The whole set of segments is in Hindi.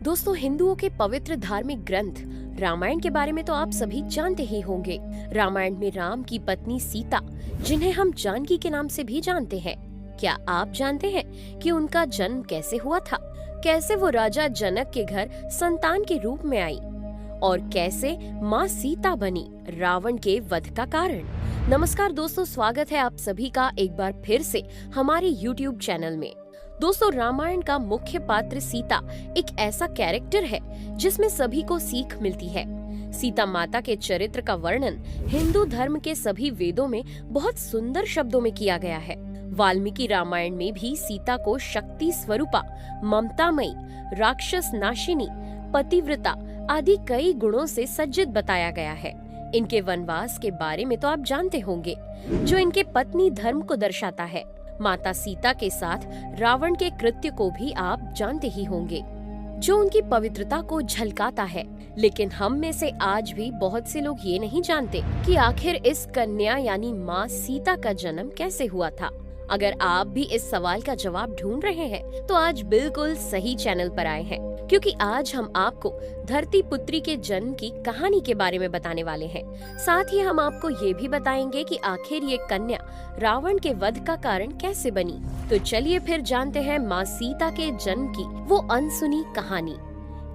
दोस्तों, हिंदुओं के पवित्र धार्मिक ग्रंथ रामायण के बारे में तो आप सभी जानते ही होंगे। रामायण में राम की पत्नी सीता, जिन्हें हम जानकी के नाम से भी जानते हैं, क्या आप जानते हैं कि उनका जन्म कैसे हुआ था? कैसे वो राजा जनक के घर संतान के रूप में आई और कैसे माँ सीता बनी रावण के वध का कारण? नमस्कार दोस्तों, स्वागत है आप सभी का एक बार फिर से हमारे YouTube चैनल में। दोस्तों, रामायण का मुख्य पात्र सीता एक ऐसा कैरेक्टर है जिसमें सभी को सीख मिलती है। सीता माता के चरित्र का वर्णन हिंदू धर्म के सभी वेदों में बहुत सुंदर शब्दों में किया गया है। वाल्मीकि रामायण में भी सीता को शक्ति स्वरूपा, ममतामयी, राक्षस नाशिनी, पतिव्रता आदि कई गुणों से सज्जित बताया गया है। इनके वनवास के बारे में तो आप जानते होंगे, जो इनके पत्नी धर्म को दर्शाता है। माता सीता के साथ रावण के कृत्य को भी आप जानते ही होंगे, जो उनकी पवित्रता को झलकाता है। लेकिन हम में से आज भी बहुत से लोग ये नहीं जानते कि आखिर इस कन्या यानी माँ सीता का जन्म कैसे हुआ था। अगर आप भी इस सवाल का जवाब ढूंढ रहे हैं तो आज बिल्कुल सही चैनल पर आए हैं, क्योंकि आज हम आपको धरती पुत्री के जन्म की कहानी के बारे में बताने वाले हैं। साथ ही हम आपको ये भी बताएंगे कि आखिर ये कन्या रावण के वध का कारण कैसे बनी। तो चलिए फिर जानते हैं माँ सीता के जन्म की वो अनसुनी कहानी।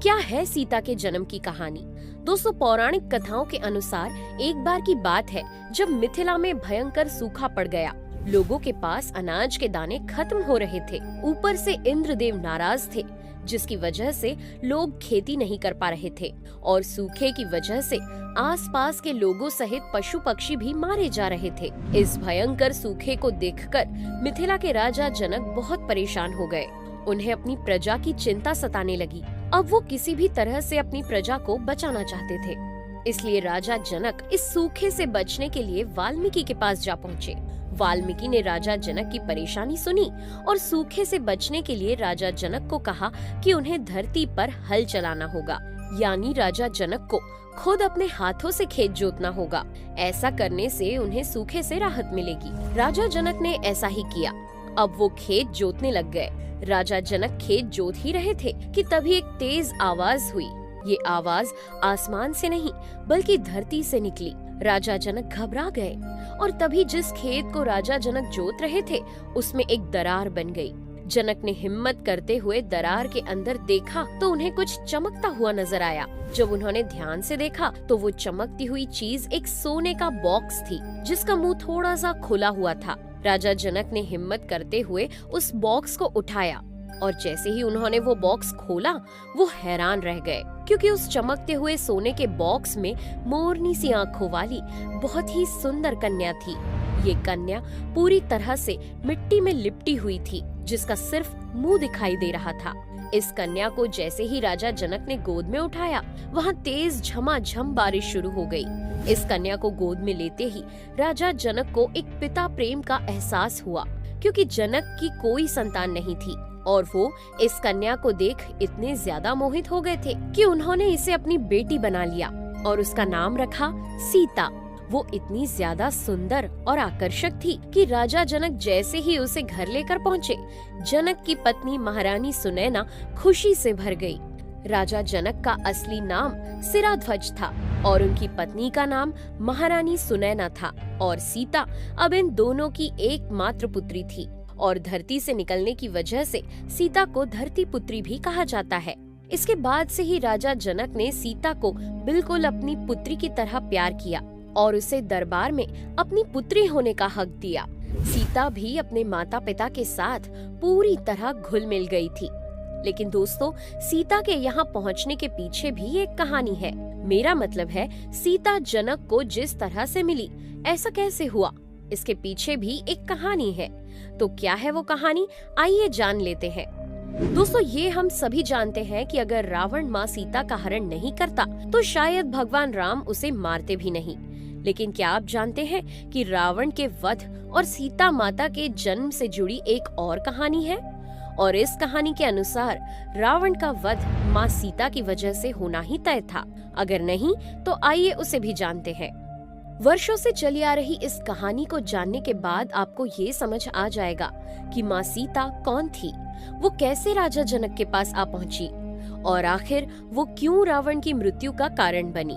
क्या है सीता के जन्म की कहानी? दोस्तों, पौराणिक कथाओं के अनुसार एक बार की बात है जब मिथिला में भयंकर सूखा पड़ गया। लोगों के पास अनाज के दाने खत्म हो रहे थे। ऊपर से इंद्रदेव नाराज थे, जिसकी वजह से लोग खेती नहीं कर पा रहे थे और सूखे की वजह से आसपास के लोगों सहित पशु पक्षी भी मारे जा रहे थे। इस भयंकर सूखे को देखकर मिथिला के राजा जनक बहुत परेशान हो गए। उन्हें अपनी प्रजा की चिंता सताने लगी। अब वो किसी भी तरह से अपनी प्रजा को बचाना चाहते थे। इसलिए राजा जनक इस सूखे से बचने के लिए वाल्मीकि के पास जा पहुँचे। वाल्मीकि ने राजा जनक की परेशानी सुनी और सूखे से बचने के लिए राजा जनक को कहा कि उन्हें धरती पर हल चलाना होगा, यानी राजा जनक को खुद अपने हाथों से खेत जोतना होगा। ऐसा करने से उन्हें सूखे से राहत मिलेगी। राजा जनक ने ऐसा ही किया। अब वो खेत जोतने लग गए। राजा जनक खेत जोत ही रहे थे कि तभी एक तेज आवाज हुई। ये आवाज आसमान से नहीं बल्कि धरती से निकली। राजा जनक घबरा गए और तभी जिस खेत को राजा जनक जोत रहे थे उसमें एक दरार बन गई। जनक ने हिम्मत करते हुए दरार के अंदर देखा तो उन्हें कुछ चमकता हुआ नजर आया। जब उन्होंने ध्यान से देखा तो वो चमकती हुई चीज एक सोने का बॉक्स थी, जिसका मुंह थोड़ा सा खुला हुआ था। राजा जनक ने हिम्मत करते हुए उस बॉक्स को उठाया और जैसे ही उन्होंने वो बॉक्स खोला, वो हैरान रह गए, क्योंकि उस चमकते हुए सोने के बॉक्स में मोरनी सी आंखों वाली बहुत ही सुंदर कन्या थी। ये कन्या पूरी तरह से मिट्टी में लिपटी हुई थी, जिसका सिर्फ मुंह दिखाई दे रहा था। इस कन्या को जैसे ही राजा जनक ने गोद में उठाया, वहाँ तेज झमाझम बारिश शुरू हो गई। इस कन्या को गोद में लेते ही राजा जनक को एक पिता प्रेम का एहसास हुआ, क्योंकि जनक की कोई संतान नहीं थी और वो इस कन्या को देख इतने ज्यादा मोहित हो गए थे कि उन्होंने इसे अपनी बेटी बना लिया और उसका नाम रखा सीता। वो इतनी ज्यादा सुंदर और आकर्षक थी कि राजा जनक जैसे ही उसे घर लेकर पहुँचे, जनक की पत्नी महारानी सुनैना खुशी से भर गई। राजा जनक का असली नाम सिराध्वज था और उनकी पत्नी का नाम महारानी सुनैना था और सीता अब इन दोनों की एकमात्र पुत्री थी और धरती से निकलने की वजह से सीता को धरती पुत्री भी कहा जाता है। इसके बाद से ही राजा जनक ने सीता को बिल्कुल अपनी पुत्री की तरह प्यार किया और उसे दरबार में अपनी पुत्री होने का हक दिया। सीता भी अपने माता पिता के साथ पूरी तरह घुल मिल गई थी। लेकिन दोस्तों, सीता के यहाँ पहुँचने के पीछे भी एक कहानी है। मेरा मतलब है, सीता जनक को जिस तरह से मिली, ऐसा कैसे हुआ, इसके पीछे भी एक कहानी है। तो क्या है वो कहानी, आइए जान लेते हैं। दोस्तों, ये हम सभी जानते हैं कि अगर रावण माँ सीता का हरण नहीं करता तो शायद भगवान राम उसे मारते भी नहीं। लेकिन क्या आप जानते हैं कि रावण के वध और सीता माता के जन्म से जुड़ी एक और कहानी है? और इस कहानी के अनुसार रावण का वध माँ सीता की वजह से होना ही तय था। अगर नहीं तो आइए उसे भी जानते हैं। वर्षों से चली आ रही इस कहानी को जानने के बाद आपको ये समझ आ जाएगा कि माँ सीता कौन थी, वो कैसे राजा जनक के पास आ पहुंची और आखिर वो क्यों रावण की मृत्यु का कारण बनी।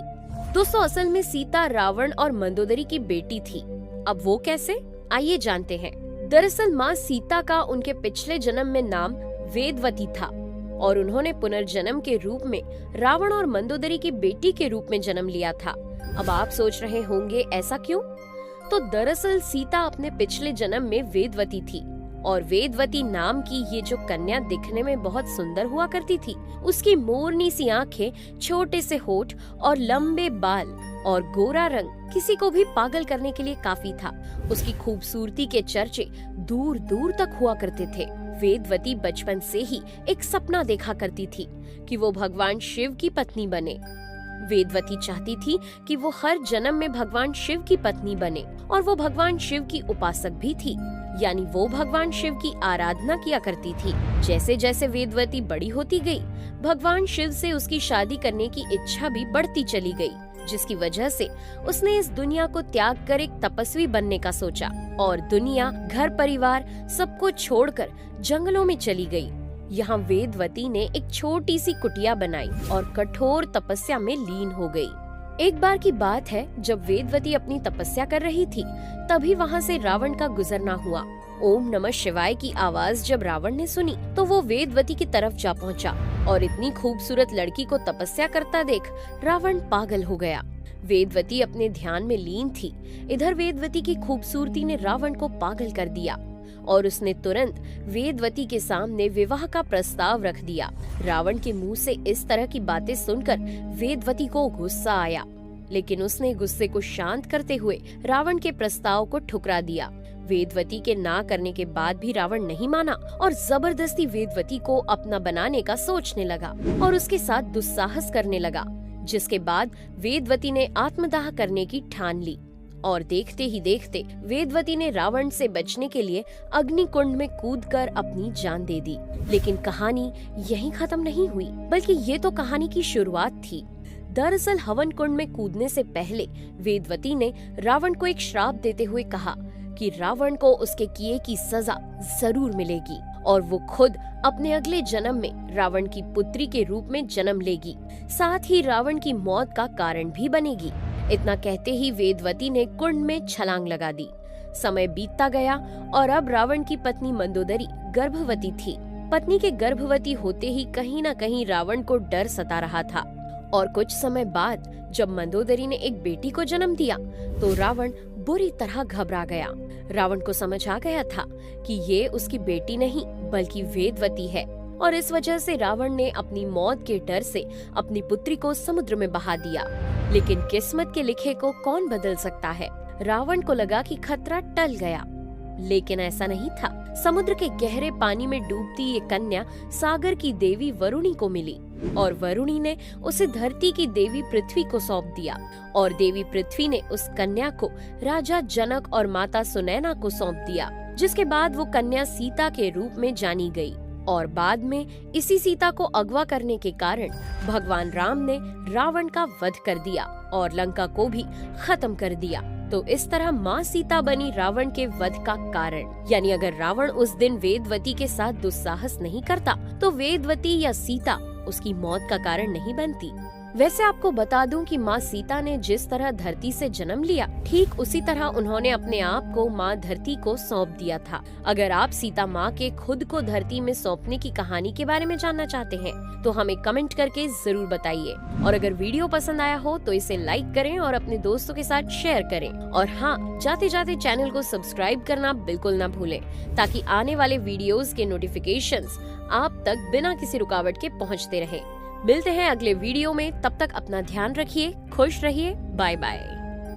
दोस्तों, असल में सीता रावण और मंदोदरी की बेटी थी। अब वो कैसे, आइए जानते हैं। दरअसल माँ सीता का उनके पिछले जन्म में नाम वेदवती था और उन्होंने पुनर्जन्म के रूप में रावण और मंदोदरी की बेटी के रूप में जन्म लिया था। अब आप सोच रहे होंगे ऐसा क्यों? तो दरअसल सीता अपने पिछले जन्म में वेदवती थी और वेदवती नाम की ये जो कन्या दिखने में बहुत सुंदर हुआ करती थी। उसकी मोरनी सी आंखें, छोटे से होठ और लंबे बाल और गोरा रंग किसी को भी पागल करने के लिए काफी था। उसकी खूबसूरती के चर्चे दूर दूर तक हुआ करते थे। वेदवती बचपन से ही एक सपना देखा करती थी कि वो भगवान शिव की पत्नी बने। वेदवती चाहती थी कि वो हर जन्म में भगवान शिव की पत्नी बने और वो भगवान शिव की उपासक भी थी, यानी वो भगवान शिव की आराधना किया करती थी। जैसे जैसे वेदवती बड़ी होती गई, भगवान शिव से उसकी शादी करने की इच्छा भी बढ़ती चली गई, जिसकी वजह से उसने इस दुनिया को त्याग कर एक तपस्वी बनने का सोचा और दुनिया, घर परिवार सबको छोड़कर जंगलों में चली गई। यहाँ वेदवती ने एक छोटी सी कुटिया बनाई और कठोर तपस्या में लीन हो गई। एक बार की बात है, जब वेदवती अपनी तपस्या कर रही थी, तभी वहाँ से रावण का गुजरना हुआ। ओम नमः शिवाय की आवाज जब रावण ने सुनी तो वो वेदवती की तरफ जा पहुँचा और इतनी खूबसूरत लड़की को तपस्या करता देख रावण पागल हो गया। वेदवती अपने ध्यान में लीन थी। इधर वेदवती की खूबसूरती ने रावण को पागल कर दिया और उसने तुरंत वेदवती के सामने विवाह का प्रस्ताव रख दिया। रावण के मुंह से इस तरह की बातें सुनकर वेदवती को गुस्सा आया, लेकिन उसने गुस्से को शांत करते हुए रावण के प्रस्ताव को ठुकरा दिया। वेदवती के ना करने के बाद भी रावण नहीं माना और जबरदस्ती वेदवती को अपना बनाने का सोचने लगा और उसके साथ दुस्साहस करने लगा, जिसके बाद वेदवती ने आत्मदाह करने की ठान ली और देखते ही देखते वेदवती ने रावण से बचने के लिए अग्निकुंड में कूदकर अपनी जान दे दी। लेकिन कहानी यहीं खत्म नहीं हुई, बल्कि ये तो कहानी की शुरुआत थी। दरअसल हवन कुंड में कूदने से पहले वेदवती ने रावण को एक श्राप देते हुए कहा कि रावण को उसके किए की सजा जरूर मिलेगी और वो खुद अपने अगले जन्म में रावण की पुत्री के रूप में जन्म लेगी, साथ ही रावण की मौत का कारण भी बनेगी। इतना कहते ही वेदवती ने कुंड में छलांग लगा दी। समय बीतता गया और अब रावण की पत्नी मंदोदरी गर्भवती थी। पत्नी के गर्भवती होते ही कहीं न कहीं रावण को डर सता रहा था और कुछ समय बाद जब मंदोदरी ने एक बेटी को जन्म दिया तो रावण बुरी तरह घबरा गया। रावण को समझ आ गया था कि ये उसकी बेटी नहीं बल्कि वेदवती है और इस वजह से रावण ने अपनी मौत के डर से अपनी पुत्री को समुद्र में बहा दिया। लेकिन किस्मत के लिखे को कौन बदल सकता है। रावण को लगा कि खतरा टल गया, लेकिन ऐसा नहीं था। समुद्र के गहरे पानी में डूबती ये कन्या सागर की देवी वरुणी को मिली और वरुणी ने उसे धरती की देवी पृथ्वी को सौंप दिया और देवी पृथ्वी ने उस कन्या को राजा जनक और माता सुनैना को सौंप दिया, जिसके बाद वो कन्या सीता के रूप में जानी गई और बाद में इसी सीता को अगवा करने के कारण भगवान राम ने रावण का वध कर दिया और लंका को भी खत्म कर दिया। तो इस तरह माँ सीता बनी रावण के वध का कारण। यानी अगर रावण उस दिन वेदवती के साथ दुस्साहस नहीं करता तो वेदवती या सीता उसकी मौत का कारण नहीं बनती। वैसे आपको बता दूं कि माँ सीता ने जिस तरह धरती से जन्म लिया, ठीक उसी तरह उन्होंने अपने आप को माँ धरती को सौंप दिया था। अगर आप सीता माँ के खुद को धरती में सौंपने की कहानी के बारे में जानना चाहते हैं तो हमें कमेंट करके जरूर बताइए और अगर वीडियो पसंद आया हो तो इसे लाइक करें और अपने दोस्तों के साथ शेयर करें और हाँ, जाते जाते चैनल को सब्सक्राइब करना बिल्कुल न भूलें ताकि आने वाले वीडियोस के नोटिफिकेशंस आप तक बिना किसी रुकावट के पहुंचते रहें। मिलते हैं अगले वीडियो में, तब तक अपना ध्यान रखिए, खुश रहिए, बाय बाय।